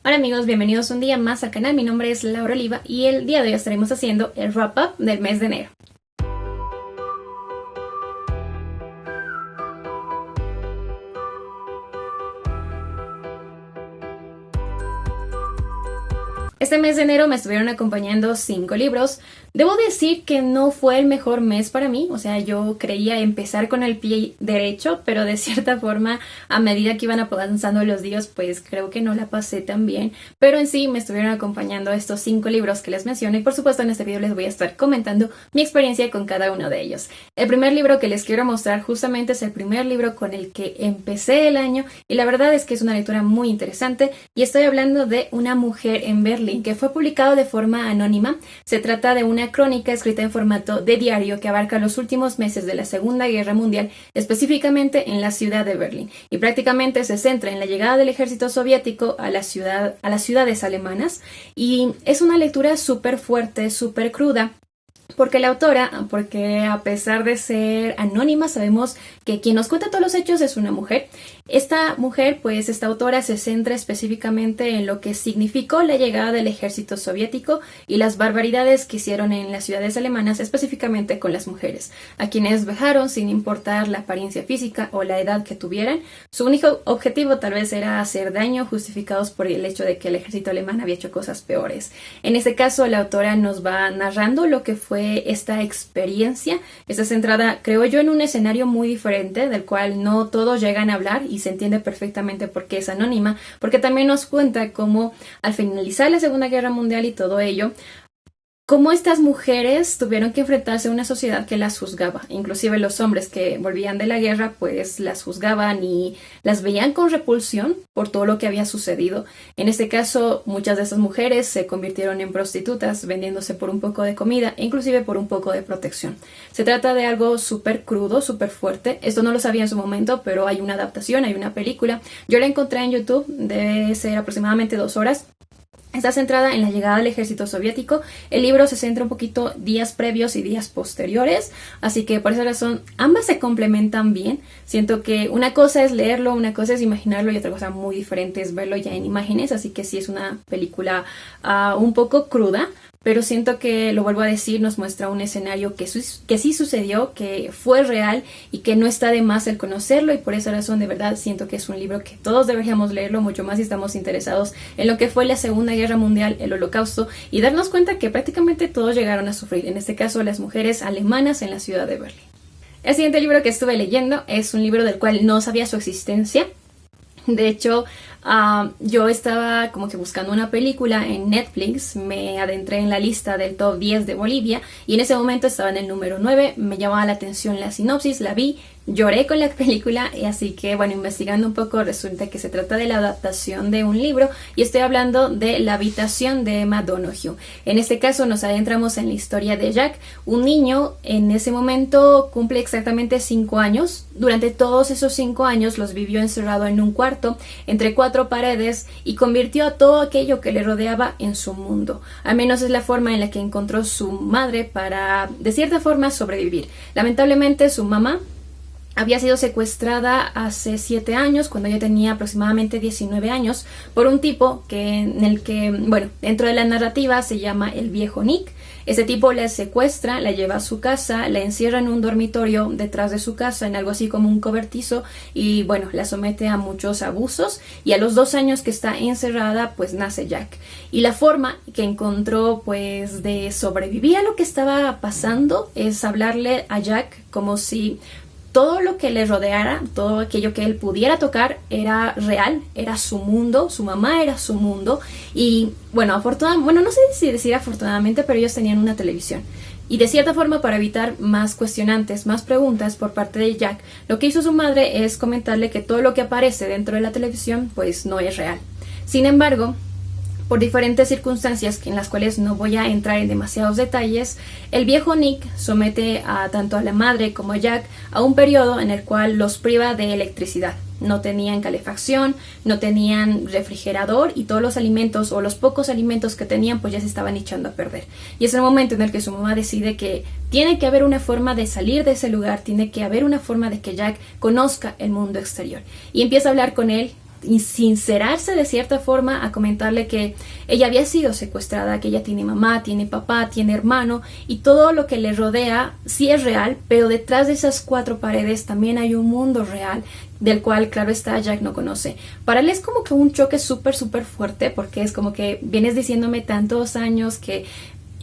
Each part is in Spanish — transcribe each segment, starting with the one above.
Hola amigos, bienvenidos un día más al canal. Mi nombre es Laura Oliva y el día de hoy estaremos haciendo el wrap-up del mes de enero. Este mes de enero me estuvieron acompañando 5 libros. Debo decir que no fue el mejor mes para mí, o sea, yo creía empezar con el pie derecho, pero de cierta forma, a medida que iban avanzando los días, pues creo que no la pasé tan bien. Pero en sí me estuvieron acompañando estos 5 libros que les menciono y por supuesto en este video les voy a estar comentando mi experiencia con cada uno de ellos. El primer libro que les quiero mostrar justamente es el primer libro con el que empecé el año y la verdad es que es una lectura muy interesante y estoy hablando de Una mujer en Berlín, que fue publicado de forma anónima. Se trata de una crónica escrita en formato de diario que abarca los últimos meses de la Segunda Guerra Mundial, específicamente en la ciudad de Berlín, y prácticamente se centra en la llegada del ejército soviético a las ciudades alemanas, y es una lectura súper fuerte, súper cruda. Porque a pesar de ser anónima, sabemos que quien nos cuenta todos los hechos es una mujer. Esta mujer, pues esta autora se centra específicamente en lo que significó la llegada del ejército soviético y las barbaridades que hicieron en las ciudades alemanas, específicamente con las mujeres, a quienes vejaron sin importar la apariencia física o la edad que tuvieran. Su único objetivo tal vez era hacer daño, justificados por el hecho de que el ejército alemán había hecho cosas peores. En este caso, la autora nos va narrando lo que fue esta experiencia. Está centrada, creo yo, en un escenario muy diferente del cual no todos llegan a hablar y se entiende perfectamente por qué es anónima, porque también nos cuenta cómo al finalizar la Segunda Guerra Mundial y todo ello, cómo estas mujeres tuvieron que enfrentarse a una sociedad que las juzgaba. Inclusive los hombres que volvían de la guerra pues las juzgaban y las veían con repulsión por todo lo que había sucedido. En este caso, muchas de esas mujeres se convirtieron en prostitutas, vendiéndose por un poco de comida e inclusive por un poco de protección. Se trata de algo súper crudo, súper fuerte. Esto no lo sabía en su momento, pero hay una adaptación, hay una película. Yo la encontré en YouTube, debe ser aproximadamente 2 horas. Está centrada en la llegada del ejército soviético. El libro se centra un poquito días previos y días posteriores, así que por esa razón ambas se complementan bien. Siento que una cosa es leerlo, una cosa es imaginarlo y otra cosa muy diferente es verlo ya en imágenes, así que sí es una película un poco cruda, pero siento que, lo vuelvo a decir, nos muestra un escenario que sí sucedió, que fue real y que no está de más el conocerlo, y por esa razón de verdad siento que es un libro que todos deberíamos leerlo, mucho más si estamos interesados en lo que fue la Segunda Guerra Mundial, el Holocausto, y darnos cuenta que prácticamente todos llegaron a sufrir, en este caso las mujeres alemanas en la ciudad de Berlín. El siguiente libro que estuve leyendo es un libro del cual no sabía su existencia. De hecho, yo estaba como que buscando una película en Netflix, me adentré en la lista del top 10 de Bolivia y en ese momento estaba en el número 9, me llamaba la atención la sinopsis, la vi, lloré con la película y así que bueno, investigando un poco resulta que se trata de la adaptación de un libro y estoy hablando de La habitación de Emma Donoghue. En este caso nos adentramos en la historia de Jack, un niño en ese momento cumple exactamente 5 años. Durante todos esos 5 años los vivió encerrado en un cuarto entre 4 paredes y convirtió a todo aquello que le rodeaba en su mundo. Al menos es la forma en la que encontró su madre para, de cierta forma, sobrevivir. Lamentablemente su mamá había sido secuestrada hace 7 años, cuando ella tenía aproximadamente 19 años, por un tipo en el que, bueno, dentro de la narrativa se llama el viejo Nick. Ese tipo la secuestra, la lleva a su casa, la encierra en un dormitorio detrás de su casa, en algo así como un cobertizo, y bueno, la somete a muchos abusos, y a los 2 años que está encerrada, pues nace Jack. Y la forma que encontró, pues, de sobrevivir a lo que estaba pasando es hablarle a Jack como si todo lo que le rodeara, todo aquello que él pudiera tocar era real, era su mundo, su mamá era su mundo. Y bueno, no sé si decir afortunadamente, pero ellos tenían una televisión. Y de cierta forma, para evitar más cuestionantes, más preguntas por parte de Jack, lo que hizo su madre es comentarle que todo lo que aparece dentro de la televisión pues no es real. Sin embargo, por diferentes circunstancias en las cuales no voy a entrar en demasiados detalles, el viejo Nick somete tanto a la madre como a Jack a un periodo en el cual los priva de electricidad. No tenían calefacción, no tenían refrigerador y todos los alimentos o los pocos alimentos que tenían pues ya se estaban echando a perder. Y es el momento en el que su mamá decide que tiene que haber una forma de salir de ese lugar, tiene que haber una forma de que Jack conozca el mundo exterior. Y empieza a hablar con él y sincerarse de cierta forma a comentarle que ella había sido secuestrada, que ella tiene mamá, tiene papá, tiene hermano y todo lo que le rodea sí es real, pero detrás de esas cuatro paredes también hay un mundo real del cual, claro está, Jack no conoce. Para él es como que un choque súper fuerte porque es como que vienes diciéndome tantos años que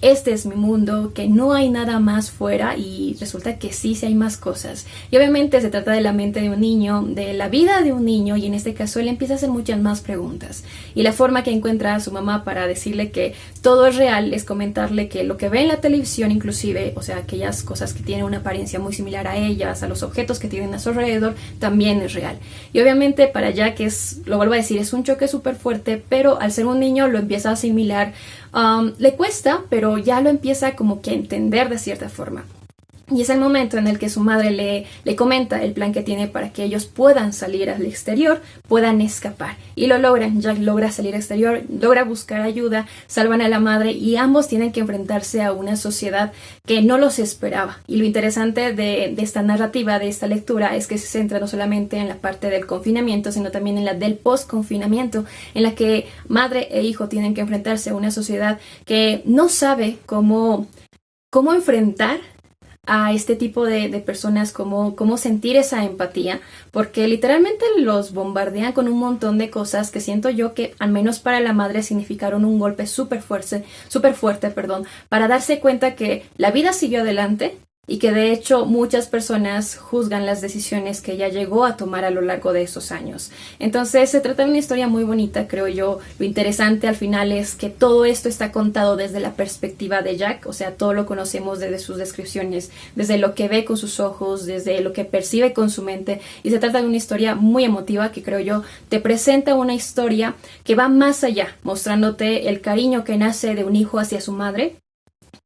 este es mi mundo, que no hay nada más fuera y resulta que sí hay más cosas. Y obviamente se trata de la mente de un niño, de la vida de un niño y en este caso él empieza a hacer muchas más preguntas. Y la forma que encuentra a su mamá para decirle que todo es real es comentarle que lo que ve en la televisión inclusive, o sea, aquellas cosas que tienen una apariencia muy similar a ellas, a los objetos que tienen a su alrededor, también es real. Y obviamente para Jack es, lo vuelvo a decir, es un choque súper fuerte, pero al ser un niño lo empieza a asimilar. Le cuesta, pero ya lo empieza como que a entender de cierta forma. Y es el momento en el que su madre le comenta el plan que tiene para que ellos puedan salir al exterior, puedan escapar. Y lo logran. Jack logra salir al exterior, logra buscar ayuda, salvan a la madre y ambos tienen que enfrentarse a una sociedad que no los esperaba. Y lo interesante de esta narrativa, de esta lectura, es que se centra no solamente en la parte del confinamiento, sino también en la del post-confinamiento, en la que madre e hijo tienen que enfrentarse a una sociedad que no sabe cómo enfrentar a este tipo de personas, cómo sentir esa empatía, porque literalmente los bombardean con un montón de cosas que siento yo que al menos para la madre significaron un golpe súper fuerte, para darse cuenta que la vida siguió adelante y que de hecho muchas personas juzgan las decisiones que ella llegó a tomar a lo largo de esos años. Entonces se trata de una historia muy bonita, creo yo. Lo interesante al final es que todo esto está contado desde la perspectiva de Jack, o sea, todo lo conocemos desde sus descripciones, desde lo que ve con sus ojos, desde lo que percibe con su mente, y se trata de una historia muy emotiva que creo yo te presenta una historia que va más allá, mostrándote el cariño que nace de un hijo hacia su madre,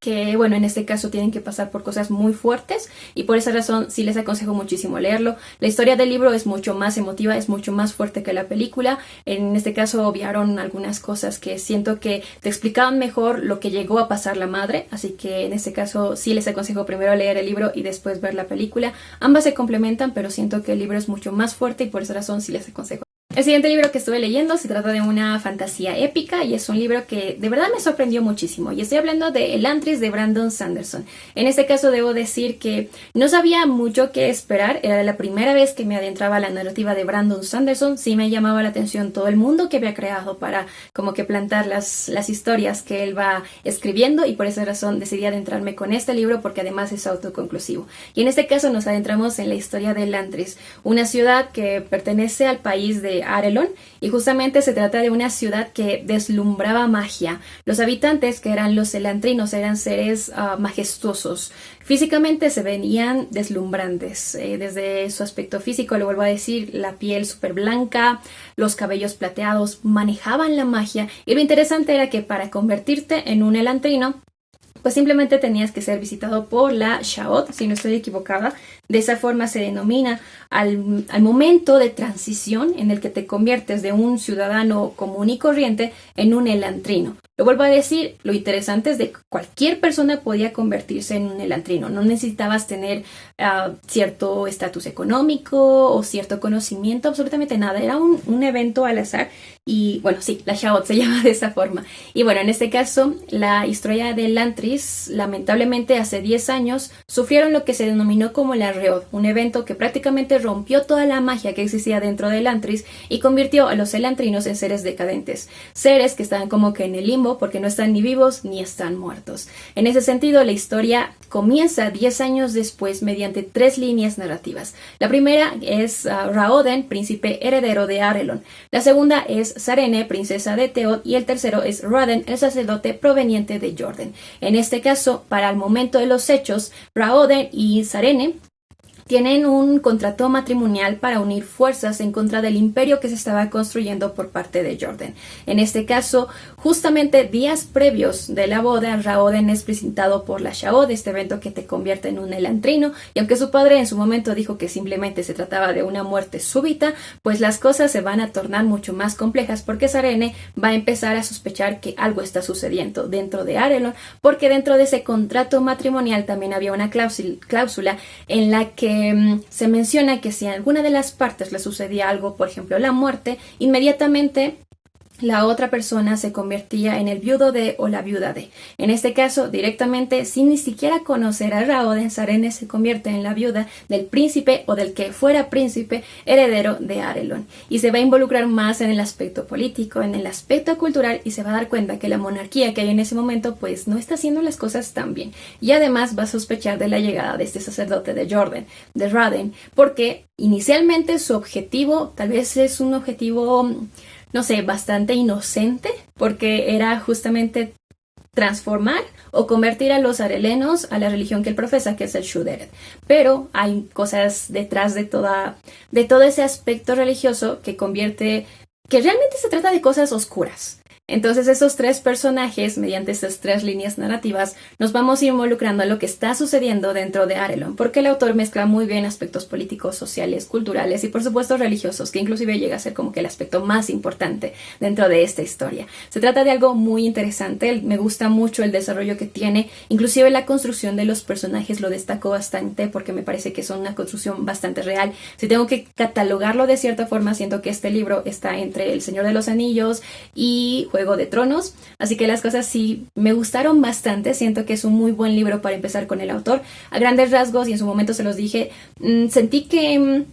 que bueno, en este caso tienen que pasar por cosas muy fuertes y por esa razón sí les aconsejo muchísimo leerlo. La historia del libro es mucho más emotiva, es mucho más fuerte que la película. En este caso obviaron algunas cosas que siento que te explicaban mejor lo que llegó a pasar la madre, así que en este caso sí les aconsejo primero leer el libro y después ver la película. Ambas se complementan, pero siento que el libro es mucho más fuerte y por esa razón sí les aconsejo. El siguiente libro que estuve leyendo se trata de una fantasía épica y es un libro que de verdad me sorprendió muchísimo. Y estoy hablando de Elantris de Brandon Sanderson. En este caso debo decir que no sabía mucho qué esperar. Era la primera vez que me adentraba a la narrativa de Brandon Sanderson. Sí me llamaba la atención todo el mundo que había creado para como que plantar las historias que él va escribiendo y por esa razón decidí adentrarme con este libro porque además es autoconclusivo. Y en este caso nos adentramos en la historia de Elantris, una ciudad que pertenece al país de Arelon y justamente se trata de una ciudad que deslumbraba magia. Los habitantes, que eran los elantrinos, eran seres majestuosos. Físicamente se veían deslumbrantes, desde su aspecto físico, lo vuelvo a decir, la piel súper blanca, los cabellos plateados, manejaban la magia y lo interesante era que para convertirte en un elantrino pues simplemente tenías que ser visitado por la Sha'ot, si no estoy equivocada. De esa forma se denomina al momento de transición en el que te conviertes de un ciudadano común y corriente en un elantrino. Lo vuelvo a decir, lo interesante es de que cualquier persona podía convertirse en un elantrino. No necesitabas tener cierto estatus económico o cierto conocimiento, absolutamente nada. Era un evento al azar y bueno, sí, la Sha'ot se llama de esa forma. Y bueno, en este caso, la historia de Elantris, lamentablemente hace 10 años, sufrieron lo que se denominó como la Reod, un evento que prácticamente rompió toda la magia que existía dentro de Elantris y convirtió a los elantrinos en seres decadentes. Seres que estaban como que en el limbo porque no están ni vivos ni están muertos. En ese sentido, la historia comienza 10 años después mediante 3 líneas narrativas. La primera es Raoden, príncipe heredero de Arelon. La segunda es Sarene, princesa de Teod, y el tercero es Raden, el sacerdote proveniente de Jordan. En este caso, para el momento de los hechos, Raoden y Sarene tienen un contrato matrimonial para unir fuerzas en contra del imperio que se estaba construyendo por parte de Jordan. En este caso, justamente días previos de la boda, Raoden es presentado por la Sha'ot, este evento que te convierte en un elantrino, y aunque su padre en su momento dijo que simplemente se trataba de una muerte súbita, pues las cosas se van a tornar mucho más complejas porque Sarene va a empezar a sospechar que algo está sucediendo dentro de Arelon, porque dentro de ese contrato matrimonial también había una cláusula en la que se menciona que si a alguna de las partes le sucedía algo, por ejemplo la muerte, inmediatamente la otra persona se convertía en el viudo de o la viuda de. En este caso, directamente, sin ni siquiera conocer a Raoden, Sarene se convierte en la viuda del príncipe o del que fuera príncipe heredero de Arelon. Y se va a involucrar más en el aspecto político, en el aspecto cultural, y se va a dar cuenta que la monarquía que hay en ese momento pues no está haciendo las cosas tan bien. Y además va a sospechar de la llegada de este sacerdote de Jordan, de Raden, porque inicialmente su objetivo tal vez es un objetivo, no sé, bastante inocente, porque era justamente transformar o convertir a los arelenos a la religión que él profesa, que es el Shu-Dereth. Pero hay cosas detrás de todo ese aspecto religioso que realmente se trata de cosas oscuras. Entonces esos tres personajes, mediante esas tres líneas narrativas, nos vamos involucrando a lo que está sucediendo dentro de Arelon, porque el autor mezcla muy bien aspectos políticos, sociales, culturales y por supuesto religiosos, que inclusive llega a ser como que el aspecto más importante dentro de esta historia. Se trata de algo muy interesante, me gusta mucho el desarrollo que tiene, inclusive la construcción de los personajes lo destaco bastante porque me parece que son una construcción bastante real. Si tengo que catalogarlo de cierta forma, siento que este libro está entre El Señor de los Anillos y Juego de Tronos, así que las cosas sí me gustaron bastante. Siento que es un muy buen libro para empezar con el autor. A grandes rasgos, y en su momento se los dije, sentí que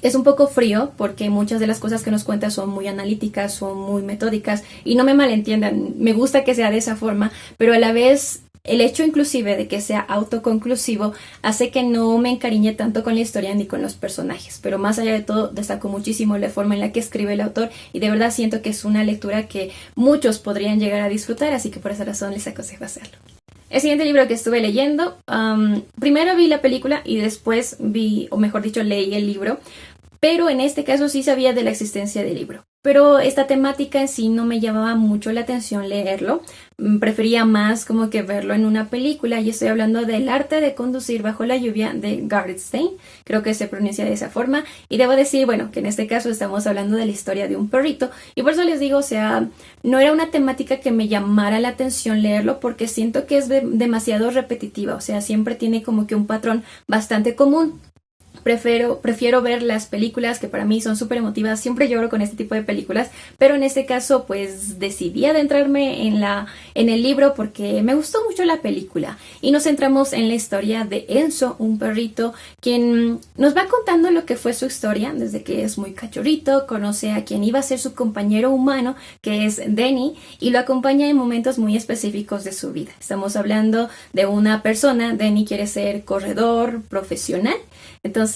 es un poco frío porque muchas de las cosas que nos cuenta son muy analíticas, son muy metódicas, y no me malentiendan, me gusta que sea de esa forma, pero a la vez el hecho inclusive de que sea autoconclusivo hace que no me encariñe tanto con la historia ni con los personajes, pero más allá de todo destaco muchísimo la forma en la que escribe el autor y de verdad siento que es una lectura que muchos podrían llegar a disfrutar, así que por esa razón les aconsejo hacerlo. El siguiente libro que estuve leyendo, primero vi la película y después vi, o mejor dicho, leí el libro, pero en este caso sí sabía de la existencia del libro. Pero esta temática en sí no me llamaba mucho la atención leerlo. Prefería más como que verlo en una película, y estoy hablando del Arte de Conducir Bajo la Lluvia de Gareth Stein, creo que se pronuncia de esa forma, y debo decir, bueno, que en este caso estamos hablando de la historia de un perrito, y por eso les digo, o sea, no era una temática que me llamara la atención leerlo, porque siento que es demasiado repetitiva, o sea, siempre tiene como que un patrón bastante común. Prefiero ver las películas que para mí son súper emotivas, siempre lloro con este tipo de películas, pero en este caso pues decidí adentrarme en el libro porque me gustó mucho la película y nos centramos en la historia de Enzo, un perrito quien nos va contando lo que fue su historia desde que es muy cachorrito, conoce a quien iba a ser su compañero humano, que es Denny, y lo acompaña en momentos muy específicos de su vida. Estamos hablando de una persona, Denny quiere ser corredor profesional, entonces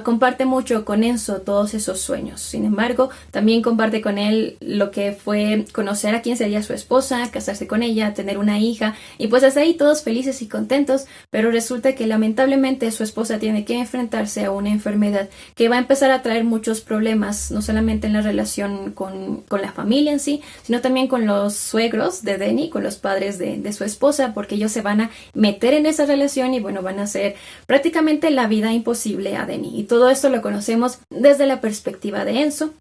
comparte mucho con Enzo todos esos sueños. Sin embargo, también comparte con él lo que fue conocer a quién sería su esposa, casarse con ella, tener una hija, y pues hasta ahí todos felices y contentos, pero resulta que lamentablemente su esposa tiene que enfrentarse a una enfermedad que va a empezar a traer muchos problemas, no solamente en la relación con la familia en sí, sino también con los suegros de Denny, con los padres de su esposa, porque ellos se van a meter en esa relación y bueno, van a hacer prácticamente la vida imposible a Denny. Y todo esto lo conocemos desde la perspectiva de Enzo.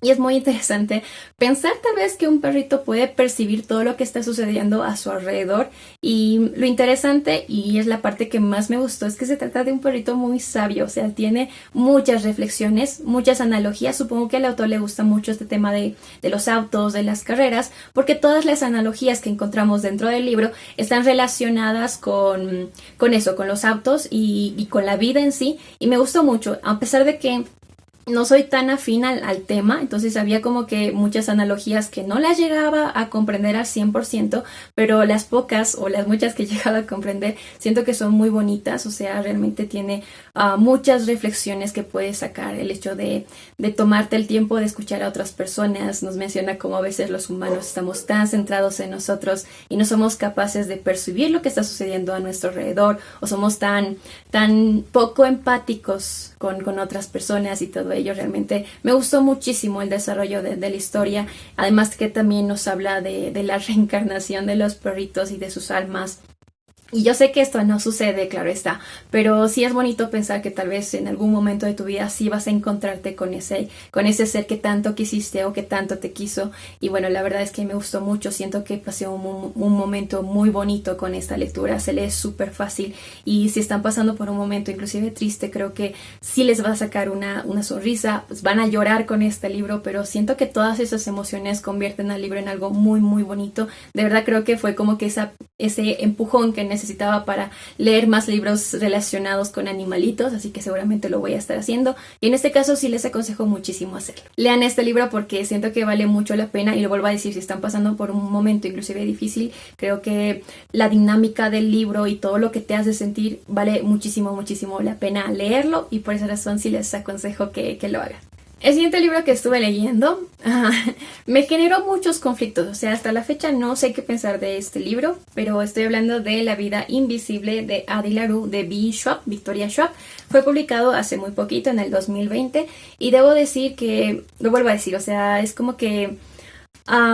Y es muy interesante pensar tal vez que un perrito puede percibir todo lo que está sucediendo a su alrededor. Y lo interesante, y es la parte que más me gustó, es que se trata de un perrito muy sabio. O sea, tiene muchas reflexiones, muchas analogías. Supongo que al autor le gusta mucho este tema de los autos, de las carreras, porque todas las analogías que encontramos dentro del libro están relacionadas con eso, con los autos y con la vida en sí. Y me gustó mucho, a pesar de que no soy tan afín al tema, entonces había como que muchas analogías que no las llegaba a comprender al 100%, pero las pocas o las muchas que he llegado a comprender siento que son muy bonitas. O sea, realmente tiene muchas reflexiones que puedes sacar. El hecho de tomarte el tiempo de escuchar a otras personas, nos menciona cómo a veces los humanos estamos tan centrados en nosotros y no somos capaces de percibir lo que está sucediendo a nuestro alrededor, o somos tan poco empáticos con otras personas y todo ello. Realmente me gustó muchísimo el desarrollo de la historia, además que también nos habla de la reencarnación de los perritos y de sus almas Y yo sé que esto no sucede, claro está, pero sí es bonito pensar que tal vez en algún momento de tu vida sí vas a encontrarte con ese ser que tanto quisiste o que tanto te quiso. Y bueno, la verdad es que me gustó mucho, siento que pasé un momento muy bonito con esta lectura, se lee súper fácil y si están pasando por un momento inclusive triste, creo que sí les va a sacar una sonrisa, pues van a llorar con este libro, pero siento que todas esas emociones convierten al libro en algo muy, muy bonito. De verdad creo que fue como que ese empujón que necesitaba para leer más libros relacionados con animalitos, así que seguramente lo voy a estar haciendo y en este caso sí les aconsejo muchísimo hacerlo. Lean este libro porque siento que vale mucho la pena y lo vuelvo a decir, si están pasando por un momento inclusive difícil, creo que la dinámica del libro y todo lo que te hace sentir vale muchísimo, muchísimo la pena leerlo y por esa razón sí les aconsejo que lo hagan. El siguiente libro que estuve leyendo me generó muchos conflictos, o sea, hasta la fecha no sé qué pensar de este libro, pero estoy hablando de La vida invisible de Addie LaRue de Victoria Schwab. Fue publicado hace muy poquito, en el 2020, y debo decir que, lo vuelvo a decir, o sea, es como que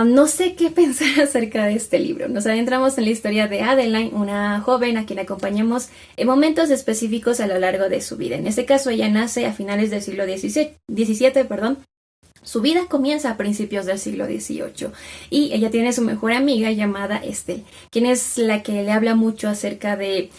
no sé qué pensar acerca de este libro. Nos adentramos en la historia de Adeline, una joven a quien acompañamos en momentos específicos a lo largo de su vida. En este caso, ella nace a finales del siglo XVII, perdón. Su vida comienza a principios del siglo XVIII y ella tiene su mejor amiga llamada Estelle, quien es la que le habla mucho acerca de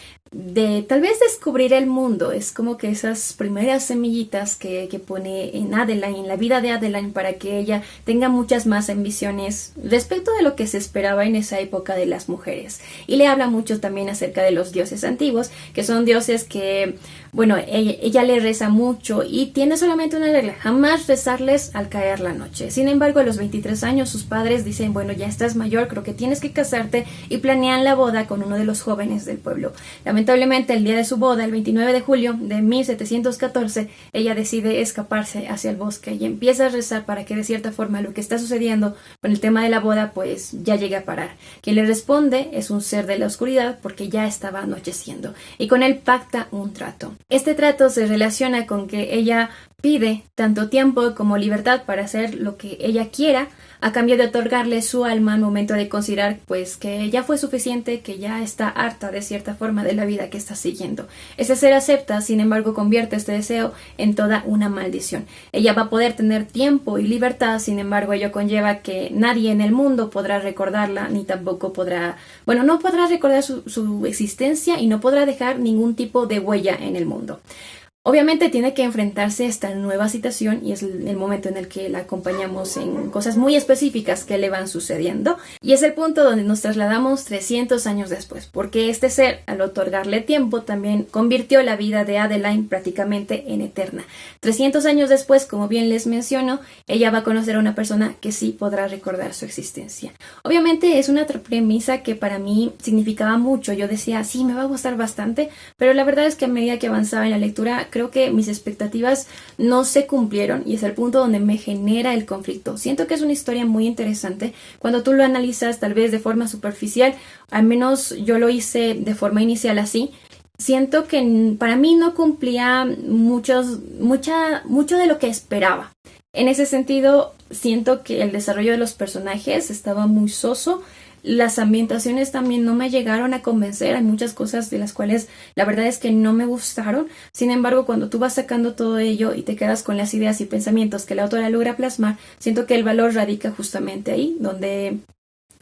tal vez descubrir el mundo. Es como que esas primeras semillitas que pone en Adeline, en la vida de Adeline, para que ella tenga muchas más ambiciones respecto de lo que se esperaba en esa época de las mujeres. Y le habla mucho también acerca de los dioses antiguos, que son dioses que, bueno, ella le reza mucho y tiene solamente una regla: jamás rezarles al caer la noche. Sin embargo, a los 23 años sus padres dicen, bueno, ya estás mayor, creo que tienes que casarte, y planean la boda con uno de los jóvenes del pueblo. Lamentablemente, el día de su boda, el 29 de julio de 1714, ella decide escaparse hacia el bosque y empieza a rezar para que de cierta forma lo que está sucediendo con el tema de la boda pues ya llegue a parar. Quien le responde es un ser de la oscuridad porque ya estaba anocheciendo y con él pacta un trato. Este trato se relaciona con que ella pide tanto tiempo como libertad para hacer lo que ella quiera, a cambio de otorgarle su alma al momento de considerar pues que ya fue suficiente, que ya está harta de cierta forma de la vida que está siguiendo. Ese ser acepta, sin embargo convierte este deseo en toda una maldición. Ella va a poder tener tiempo y libertad, sin embargo ello conlleva que nadie en el mundo podrá recordarla, ni tampoco podrá, bueno, no podrá recordar su existencia y no podrá dejar ningún tipo de huella en el mundo. Obviamente tiene que enfrentarse a esta nueva situación y es el momento en el que la acompañamos en cosas muy específicas que le van sucediendo y es el punto donde nos trasladamos 300 años después, porque este ser, al otorgarle tiempo, también convirtió la vida de Adeline prácticamente en eterna. 300 años después, como bien les menciono, ella va a conocer a una persona que sí podrá recordar su existencia. Obviamente es una premisa que para mí significaba mucho. Yo decía, sí, me va a gustar bastante, pero la verdad es que a medida que avanzaba en la lectura, creo que mis expectativas no se cumplieron y es el punto donde me genera el conflicto. Siento que es una historia muy interesante cuando tú lo analizas tal vez de forma superficial, al menos yo lo hice de forma inicial así. Siento que para mí no cumplía mucho de lo que esperaba. En ese sentido, siento que el desarrollo de los personajes estaba muy soso. Las ambientaciones también no me llegaron a convencer. Hay muchas cosas de las cuales la verdad es que no me gustaron. Sin embargo, cuando tú vas sacando todo ello y te quedas con las ideas y pensamientos que la autora logra plasmar, siento que el valor radica justamente ahí, donde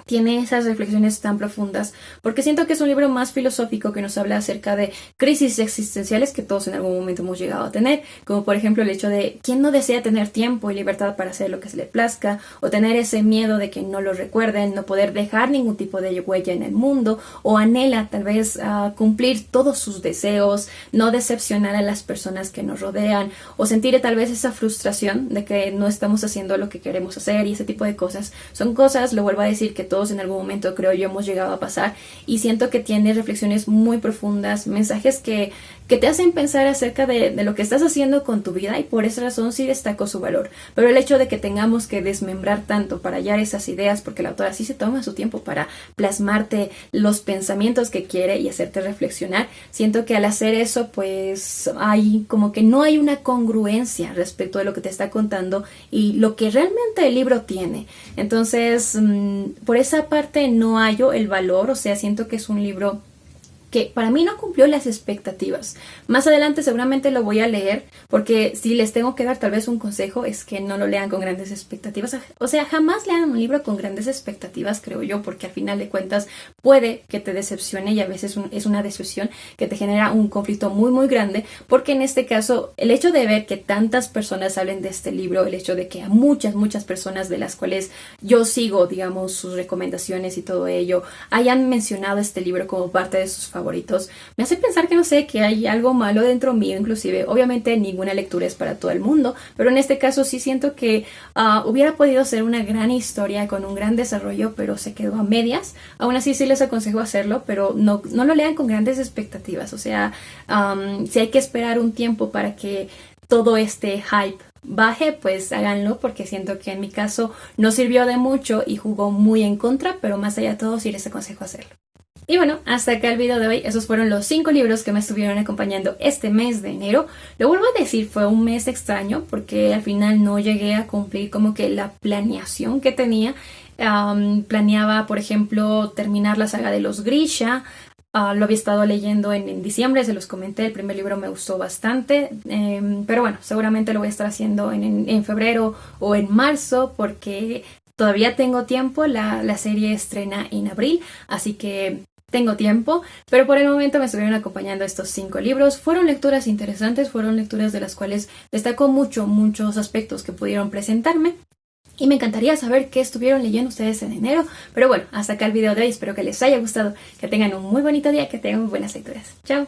tiene esas reflexiones tan profundas, porque siento que es un libro más filosófico que nos habla acerca de crisis existenciales que todos en algún momento hemos llegado a tener, como por ejemplo el hecho de quién no desea tener tiempo y libertad para hacer lo que se le plazca, o tener ese miedo de que no lo recuerden, no poder dejar ningún tipo de huella en el mundo, o anhela tal vez cumplir todos sus deseos, no decepcionar a las personas que nos rodean, o sentir tal vez esa frustración de que no estamos haciendo lo que queremos hacer, y ese tipo de cosas. Son cosas, lo vuelvo a decir, que todos en algún momento creo yo hemos llegado a pasar, y siento que tiene reflexiones muy profundas, mensajes que te hacen pensar acerca de lo que estás haciendo con tu vida, y por esa razón sí destaco su valor. Pero el hecho de que tengamos que desmembrar tanto para hallar esas ideas, porque la autora sí se toma su tiempo para plasmarte los pensamientos que quiere y hacerte reflexionar, siento que al hacer eso pues hay como que no hay una congruencia respecto de lo que te está contando y lo que realmente el libro tiene. Entonces por esa parte no hallo el valor, o sea, siento que es un libro que para mí no cumplió las expectativas. Más adelante seguramente lo voy a leer, porque si les tengo que dar tal vez un consejo es que no lo lean con grandes expectativas. O sea, jamás lean un libro con grandes expectativas, creo yo, porque al final de cuentas puede que te decepcione y a veces es una decepción que te genera un conflicto muy muy grande, porque en este caso el hecho de ver que tantas personas hablen de este libro, el hecho de que a muchas personas de las cuales yo sigo, digamos, sus recomendaciones y todo ello, hayan mencionado este libro como parte de sus favoritos, me hace pensar que no sé, que hay algo malo dentro mío inclusive. Obviamente ninguna lectura es para todo el mundo, pero en este caso sí siento que hubiera podido ser una gran historia con un gran desarrollo, pero se quedó a medias. Aún así sí les aconsejo hacerlo, pero no lo lean con grandes expectativas. O sea, si hay que esperar un tiempo para que todo este hype baje, pues háganlo, porque siento que en mi caso no sirvió de mucho y jugó muy en contra, pero más allá de todo sí les aconsejo hacerlo. Y bueno, hasta acá el video de hoy. Esos fueron los 5 libros que me estuvieron acompañando este mes de enero. Lo vuelvo a decir, fue un mes extraño porque al final no llegué a cumplir como que la planeación que tenía. Planeaba, por ejemplo, terminar la saga de los Grisha. Lo había estado leyendo en diciembre, se los comenté, el primer libro me gustó bastante, pero bueno, seguramente lo voy a estar haciendo en febrero o en marzo porque todavía tengo tiempo, la serie estrena en abril, así que tengo tiempo, pero por el momento me estuvieron acompañando estos 5 libros. Fueron lecturas interesantes, fueron lecturas de las cuales destacó muchos aspectos que pudieron presentarme. Y me encantaría saber qué estuvieron leyendo ustedes en enero. Pero bueno, hasta acá el video de hoy. Espero que les haya gustado, que tengan un muy bonito día, que tengan muy buenas lecturas. Chao.